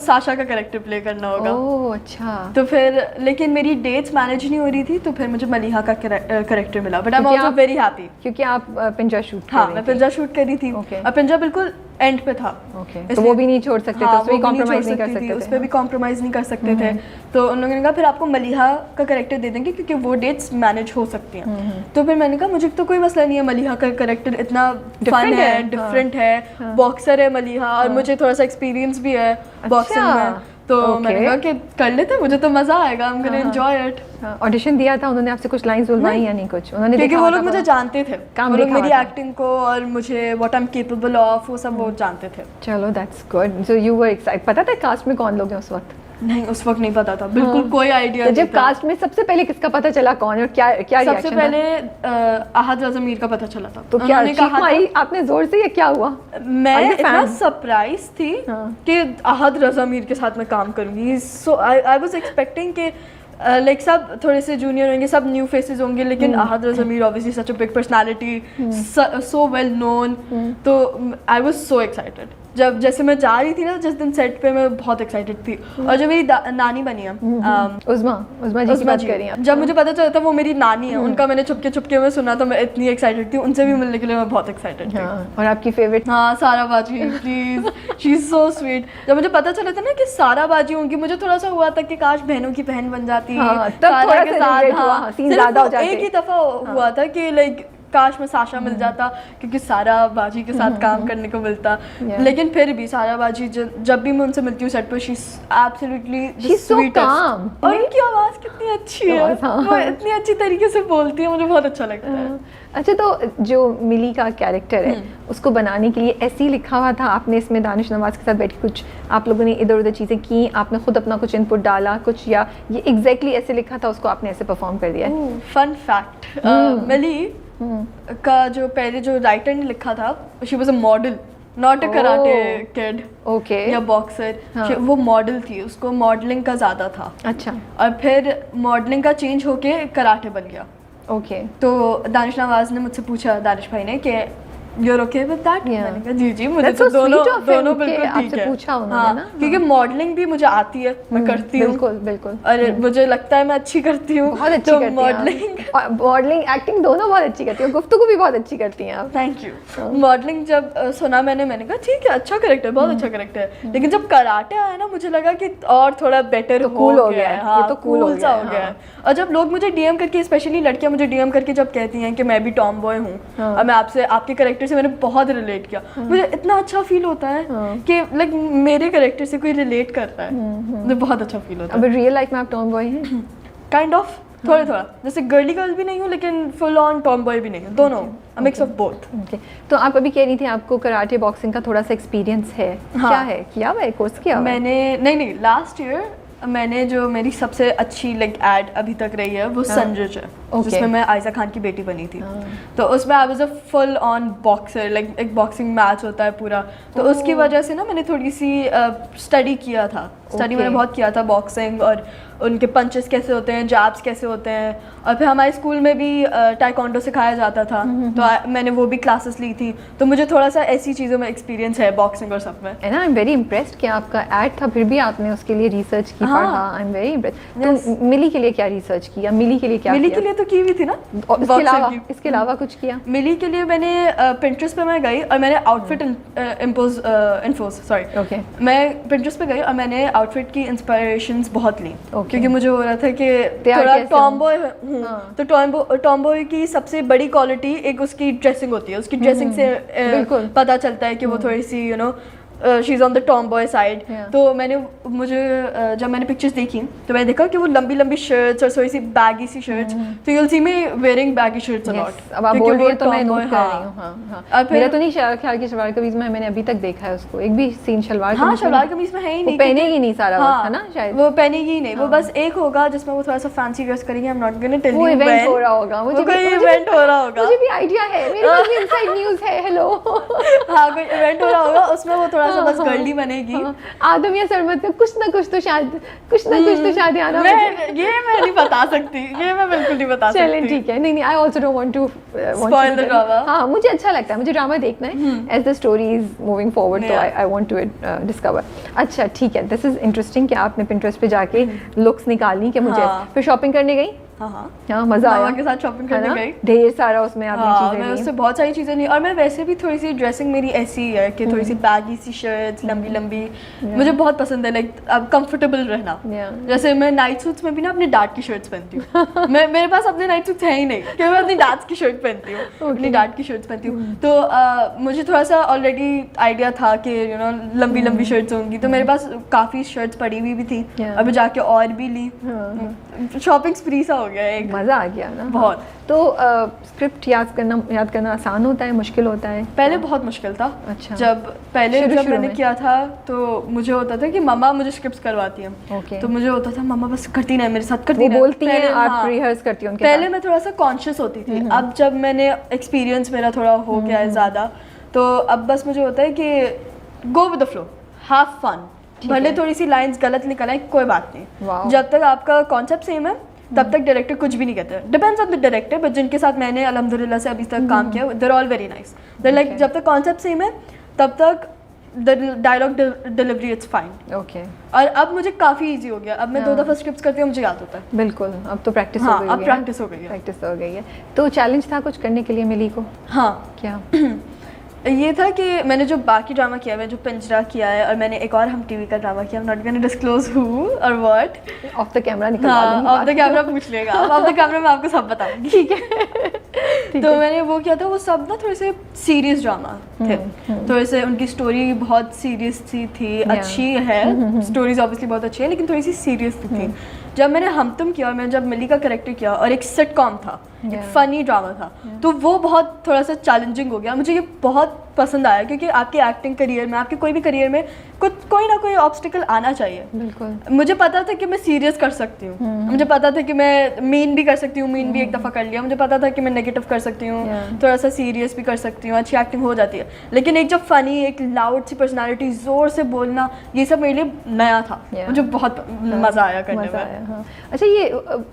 Sasha का character play करना होगा। ओह अच्छा। तो फिर लेकिन मेरी डेट्स मैनेज नहीं हो रही थी, तो फिर मुझे मलिहा का कैरेक्टर मिला, but I am also very happy क्योंकि आप पिंजा शूट कर हाँ रही मैं थी। पिंजा शूट करी थी। Okay. और पिंजा बिल्कुल एंड पे था। ओके, तो वो भी नहीं छोड़ सकते थे, उस पे कॉम्प्रोमाइज नहीं कर सकते थे। उस पे भी कॉम्प्रोमाइज नहीं कर सकते थे। तो उन लोगों ने कहा फिर आपको मलिहा का कैरेक्टर दे देंगे क्योंकि वो डेट्स मैनेज हो सकती हैं। तो फिर मैंने कहा मुझे तो कोई मसला नहीं है, मलिहा का कैरेक्टर इतना फन है, डिफरेंट है, बॉक्सर है मलिहा, और मुझे थोड़ा सा एक्सपीरियंस भी है बॉक्सिंग में। तो मैंने कहा कि कर लेते, मुझे तो मजा आएगा, I am gonna enjoy it. Audition दिया था उन्होंने आपसे, कुछ लाइंस बुलवाई या नहीं कुछ? उन्होंने क्योंकि वो लोग मुझे जानते थे, काम वो लोग देखा मेरी हुआ था। एक्टिंग को और मुझे what I am capable of वो सब वो जानते थे। चलो that's good. So you were excited. पता था कास्ट में कौन लोग हैं उस वक्त? नहीं उस वक्त नहीं पता था, बिल्कुल कोई आइडिया तो नहीं जब था। कास्ट में सबसे पहले किसका पता चला, कौन है और क्या क्या सबसे रिएक्शन पहले अहद रज़ा मीर का पता चला था। तो क्या उन्होंने चीख कहा मारी आपने जोर से या क्या हुआ? मैं Are you इतना fan? सरप्राइज थी हाँ। कि अहद रज़ा मीर के साथ मैं काम करूंगी। सो आई वाज एक्सपेक्टिंग कि लाइक सब थोड़े से जूनियर होंगे, सब न्यू फेसेस होंगे, लेकिन Ahad Raza Mir obviously such a big personality, so well known. तो आई वाज सो एक्साइटेड। जब जैसे मैं जा रही थी ना जिस दिन सेट पे, मैं बहुत एक्साइटेड थी। और जो मेरी नानी बनी है उज़मा जी की बात कर रही हैं आप? जब मुझे पता चला था वो मेरी नानी है, उनका मैंने चुपके में सुना था, मैं इतनी एक्साइटेड थी, उनसे भी मिलने के लिए मैं बहुत एक्साइटेड थी। हाँ, और आपकी फेवरेट? हाँ सारा बाजी, please, she is so sweet. जब मुझे पता चला था ना कि सारा बाजी होंगी, मुझे थोड़ा सा हुआ था कि काश बहनों की बहन बन जाती है। हाँ, तब थोड़ा सा relate हुआ, हाँ, सीन ज़्यादा हो जाते। एक ही दफा हुआ था कि लाइक काश मैं साशा मिल जाता, क्योंकि सारा बाजी के साथ काम करने को मिलता। लेकिन फिर भी सारा बाजी जब भी मैं उनसे मिलती हूँ सेट पर, she is absolutely the sweetest. और उनकी आवाज़ कितनी अच्छी है, वो इतनी अच्छी तरीके से बोलती है, मुझे बहुत अच्छा लगता है। अच्छा, तो जो मिली का कैरेक्टर है उसको बनाने के लिए ऐसे ही लिखा हुआ था? आपने इसमें दानिश नवाज के साथ बैठ के कुछ आप लोगों ने इधर उधर चीज़ें की, आपने खुद अपना कुछ इनपुट डाला कुछ, या ये एग्जैक्टली ऐसे लिखा था उसको आपने ऐसे परफॉर्म कर दिया है? फन फैक्ट, मिली का जो पहले जो राइटर ने लिखा था, she was a model, not a karate kid okay या बॉक्सर। वो मॉडल थी, उसको मॉडलिंग का ज़्यादा था। अच्छा। और फिर मॉडलिंग का चेंज होके कराटे बन गया। ओके। तो दानिश नवाज ने मुझसे पूछा, दानिश भाई ने, कि you're okay with that? मैंने कहा जी मुझे That's तो so sweet of him दोनों कि बिल्कुल ठीक आपसे है। पूछा उन्होंने हाँ, ना। क्योंकि मॉडलिंग भी मुझे आती है, मैं करती हूँ बिल्कुल बिल्कुल, और मुझे लगता है मैं अच्छी करती हूँ। बहुत अच्छी तो करती मॉडलिंग मॉडलिंग एक्टिंग दोनों बहुत अच्छी करती हैं, गुफ्तगू भी बहुत अच्छी करती हैं आप। Thank you. मॉडलिंग जब सुना मैंने कहा ठीक है, अच्छा करेक्टर, बहुत अच्छा करेक्टर है। लेकिन जब कराटे आया ना, मुझे लगा कि और थोड़ा बेटर कूल हो गया है। हाँ, ये तो कूल सा हो गया है। और जब लोग मुझे डीएम करके, स्पेशली लड़कियां मुझे डीएम करके जब कहती हैं कि मैं भी टॉम बॉय हूँ और मैं आपसे, आपके करेक्टर से मैंने बहुत रिलेट किया, मुझे इतना अच्छा फील होता है कि लाइक मेरे करेक्टर से कोई रिलेट कर रहा है, मुझे बहुत अच्छा फील होता है। अब रियल लाइफ में आप टॉम बॉय हैं? काइंड ऑफ, थोड़ा थोड़ा, जैसे गर्ली गर्ल भी नहीं हूँ लेकिन फुल ऑन टॉम बॉय भी नहीं हूँ, दोनों, अ मिक्स ऑफ बोथ। ओके। तो आप अभी कह रही थी आपको कराटे बॉक्सिंग का थोड़ा सा एक्सपीरियंस है। हाँ। क्या है, किया हुआ है, कोर्स किया हुआ है? मैंने नहीं, लास्ट ईयर मैंने जो मेरी सबसे अच्छी लाइक एड अभी तक रही है वो सनरिच है, जिसमें मैं आयशा खान की बेटी बनी थी। तो उसमें I was a full on boxer, like एक बॉक्सिंग मैच होता है पूरा। तो उसकी वजह से ना मैंने थोड़ी सी स्टडी किया था, मैंने बहुत किया था बॉक्सिंग, और उनके पंचेस कैसे होते हैं, जैब्स कैसे होते हैं। और फिर हमारे स्कूल में भी टाइकोंडो सिखाया जाता था, तो मैंने वो भी क्लासेस ली थी। तो मुझे थोड़ा सा ऐसी चीज़ों में एक्सपीरियंस है बॉक्सिंग और सब में। And I am very impressed कि आपका ऐड था, फिर भी आपने उसके लिए रिसर्च की, पढ़ा। I am very impressed. तो मिली के लिए क्या रिसर्च किया? मिली के लिए क्या मिली किया? के लिए तो की हुई थी ना। इसके अलावा कुछ किया? मिली के लिए मैंने पिंटरेस्ट पे मैं गई और मैंने आउटफिट ओके। मैं पिंटरेस्ट पे गई और मैंने आउटफिट की इंस्पिरेशंस बहुत ली, क्योंकि मुझे हो रहा था कि तैयार थोड़ा कैसे टॉम बॉय हूँ। तो टॉम बॉय की सबसे बड़ी क्वालिटी एक उसकी ड्रेसिंग होती है, उसकी ड्रेसिंग से पता चलता है कि वो थोड़ी सी you know she is on the tomboy side. तो जब मैंने पिक्चर्स देखी तो मैंने देखा कि वो लंबी लंबी शर्ट्स और थोड़ी सी बैगी सी शर्ट्स, तो you will see me wearing baggy shirts a lot. अब आप बोल रही हैं तो मैं नोट कर रही हूँ। हाँ। मेरा तो नहीं ख्याल कि शलवार कमीज में मैंने अभी तक देखा है उसको, एक भी सीन शलवार कमीज में है ही नहीं, पहनेगी नहीं सारा वक्त, है ना? शायद वो पहनेगी ही नहीं, वो बस एक होगा जिसमें वो थोड़ा सा फैंसी ड्रेस करेंगे। I am not gonna tell you वो इवेंट हो रहा होगा, मुझे कोई इवेंट हो रहा होगा, मुझे भी आइडिया है, मेरे पास भी इनसाइड न्यूज़ है। हेलो। हाँ, कोई इवेंट हो रहा होगा, उसमें वो थोड़ा सा बस गर्ली बनेगी। आदम या सरमत का कुछ ना कुछ तो शादी आना। मैं नहीं बता सकती, ये मैं बिल्कुल नहीं बता सकती। चलें ठीक है, नहीं I also don't want to spoil the drama. हाँ मुझे अच्छा लगता है, मुझे ड्रामा देखना है as the story is moving forward, तो आई वांट टू डिस्कवर। अच्छा ठीक है, दिस इज इंटरेस्टिंग कि आपने पिंटरेस्ट पे जाके लुक्स निकाली कि मुझे, फिर शॉपिंग करने गई। हाँ मजा आया, के साथ शॉपिंग करने गई, ढेर सारा उसमें आपने चीजें मैं उससे बहुत सारी चीज़ें ली। और मैं वैसे भी थोड़ी सी ड्रेसिंग मेरी ऐसी है कि थोड़ी सी बैगी सी शर्ट्स, लंबी लंबी मुझे बहुत पसंद है, लाइक अब कंफर्टेबल रहना। जैसे मैं नाइट सूट्स में भी ना अपने डैड की शर्ट्स पहनती हूँ। मेरे पास अपने नाइट सूट्स है ही नहीं कि मैं अपनी डैड की शर्ट पहनती हूँ, अपनी डैड की शर्ट्स पहनती हूँ। तो मुझे थोड़ा सा ऑलरेडी आइडिया था कि यू नो लंबी लंबी शर्ट्स होंगी, तो मेरे पास काफ़ी शर्ट्स पड़ी हुई भी थी, अभी जाके और भी ली। शॉपिंग स्प्री सा हो गया, एक मज़ा आ गया ना बहुत। तो स्क्रिप्ट याद करना आसान होता है, मुश्किल होता है? पहले बहुत मुश्किल था। अच्छा। जब मैंने किया था तो मुझे होता था कि मम्मा मुझे स्क्रिप्ट्स करवाती हैं, तो मुझे होता था मम्मा बस करती ना मेरे साथ, करती ना बोलती हैं, आप रिहर्स करती हो उनके पहले मैं थोड़ा सा कॉन्शियस होती थी। अब जब मैंने एक्सपीरियंस मेरा थोड़ा हो गया है ज़्यादा, तो अब बस मुझे होता है कि go with the flow, have fun, भले थोड़ी सी लाइंस गलत निकल आए कोई बात नहीं, जब तक आपका कॉन्सेप्ट सेम है तब तक डायरेक्टर कुछ भी नहीं कहते। Depends on the director, but जिनके साथ मैंने अल्हम्दुलिल्लाह से अभी तक काम किया, there all very nice. There like जब तक कॉन्सेप्ट सेम है तब तक the dialogue delivery it's fine. Okay. और अब मुझे काफ़ी इजी हो गया, अब मैं 2 दफ़ा स्क्रिप्ट्स करती हूँ, मुझे याद होता है। बिल्कुल, अब तो प्रैक्टिस हो गई है। अब प्रैक्टिस हो गई है, प्रैक्टिस हो गई है। तो चैलेंज था कुछ करने के लिए मिली को? हाँ। क्या? ये था कि मैंने जो बाकी ड्रामा किया है, जो पिंजरा किया है, और मैंने एक और हम टीवी का ड्रामा किया, नॉट गोना डिस्क्लोज हु और व्हाट। ऑफ द कैमरा निकलवा दूंगी। ऑफ द कैमरा पूछ लेगा, ऑफ द कैमरा मैं आपको सब बताऊंगी। ठीक है। तो मैंने वो किया था, वो सब ना थोड़े से सीरियस ड्रामा थे, थोड़े से उनकी स्टोरी बहुत सीरियस सी थी, अच्छी है, स्टोरीज ऑब्वियसली बहुत अच्छी है, लेकिन थोड़ी सी सीरियस थी। जब मैंने हम तुम किया और मैंने जब मिली का कैरेक्टर किया और एक सिटकॉम था, एक फ़नी ड्रामा था, तो वो बहुत थोड़ा सा चैलेंजिंग हो गया। मुझे ये बहुत पसंद आया क्योंकि आपके एक्टिंग करियर में, आपके कोई भी करियर में कोई ना कोई ऑब्स्टिकल आना चाहिए। बिल्कुल। मुझे पता था कि मैं सीरियस कर सकती हूँ, मुझे पता था कि मैं मीन भी कर सकती हूँ, मीन भी एक दफ़ा कर लिया, मुझे पता था कि मैं नेगेटिव कर सकती हूँ, थोड़ा सा सीरियस भी कर सकती हूँ, अच्छी एक्टिंग हो जाती है। लेकिन एक जब फ़नी, एक लाउड सी पर्सनैलिटी, ज़ोर से बोलना, ये सब मेरे लिए नया था, मुझे बहुत मज़ा आया करने में। अच्छा, ये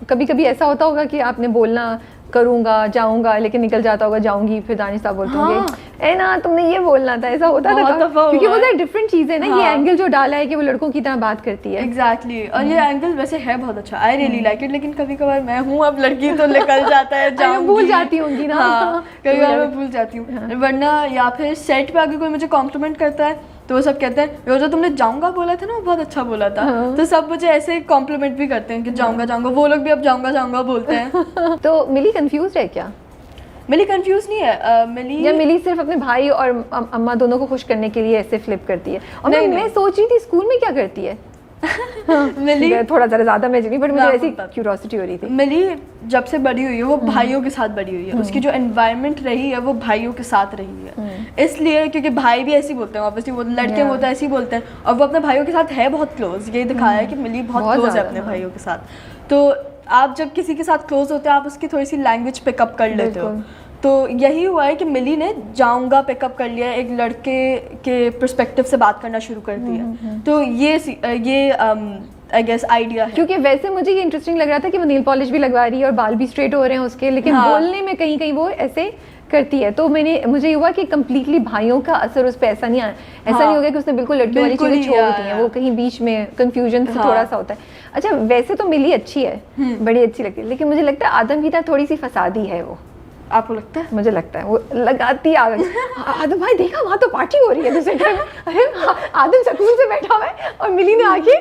कभी कभी ऐसा होता होगा कि आपने बोलना करूँगा, जाऊँगा, लेकिन निकल जाता होगा जाऊँगी, फिर दानिश साहब बोलते होंगे ए ना तुमने ये बोलना था, ऐसा होता था? क्योंकि वो डिफरेंट चीज़ है ना, ये एंगल जो डाला है कि वो लड़कों की तरह बात करती है। एग्जैक्टली, और ये एंगल वैसे है बहुत अच्छा, आई रियली लाइक इट। लेकिन कभी कभार मैं हूँ अब लड़की तो निकल जाता है, जाऊँगी, भूल जाती होंगी ना। कभी बार मैं भूल जाती हूँ, वरना या फिर सेट पे आके कोई मुझे कॉम्प्लीमेंट करता है तो वो सब कहते हैं वो जो तुमने जाऊँगा बोला था ना वो बहुत अच्छा बोला था। तो सब मुझे ऐसे कॉम्प्लीमेंट भी करते हैं कि जाऊँगा जाऊँगा, वो लोग भी अब जाऊँगा जाऊँगा बोलते हैं। तो मिली कंफ्यूज है क्या? मिली कंफ्यूज नहीं है। मिली सिर्फ अपने भाई और अम्मा दोनों को खुश करने के लिए ऐसे फ्लिप करती है। और मैं सोच रही थी स्कूल में क्या करती है। मिली थोड़ा ज़्यादा मैं नहीं, बट मुझे ऐसी क्यूरियोसिटी हो रही थी। मिली जब से बड़ी हुई है वो भाइयों के साथ बड़ी हुई है, उसकी जो एनवायरनमेंट रही है वो भाइयों के साथ रही है, इसलिए क्योंकि भाई भी ऐसे ही बोलते हैं, ऑब्वियसली वो लड़के वो तो ऐसे ही बोलते हैं, और वो अपने भाइयों के साथ है बहुत क्लोज। ये दिखाया है कि मिली बहुत क्लोज है अपने भाइयों के साथ। तो आप जब किसी के साथ क्लोज होते हैं आप उसकी थोड़ी सी लैंग्वेज पिकअप कर लेते हो। तो यही हुआ है कि मिली ने जाऊंगा पिकअप कर लिया, एक लड़के के पर्सपेक्टिव से बात करना शुरू कर दिया। तो ये आई गेस आइडिया है। क्योंकि वैसे मुझे ये इंटरेस्टिंग लग रहा था कि वो नील पॉलिश भी लगवा रही है और बाल भी स्ट्रेट हो रहे हैं उसके, लेकिन बोलने में कहीं कहीं वो ऐसे करती है। तो मुझे ये हुआ कि कम्प्लीटली भाइयों का असर उस पर ऐसा नहीं आया, ऐसा नहीं हो गया कि उसने बिल्कुल लड़कियों वाली चीज़ें छोड़ दी हैं, वो कहीं बीच में कंफ्यूजन थोड़ा सा होता है। अच्छा, वैसे तो मिली अच्छी है, बड़ी अच्छी लगती है, लेकिन मुझे लगता है आदम की तरह थोड़ी सी फसादी है वो। आपको लगता है? मुझे लगता है वो लगाती आदम भाई देखा वहाँ तो पार्टी हो रही है दूसरे टाइम, अरे आदम सकून से बैठा हुआ है और मिली ने आके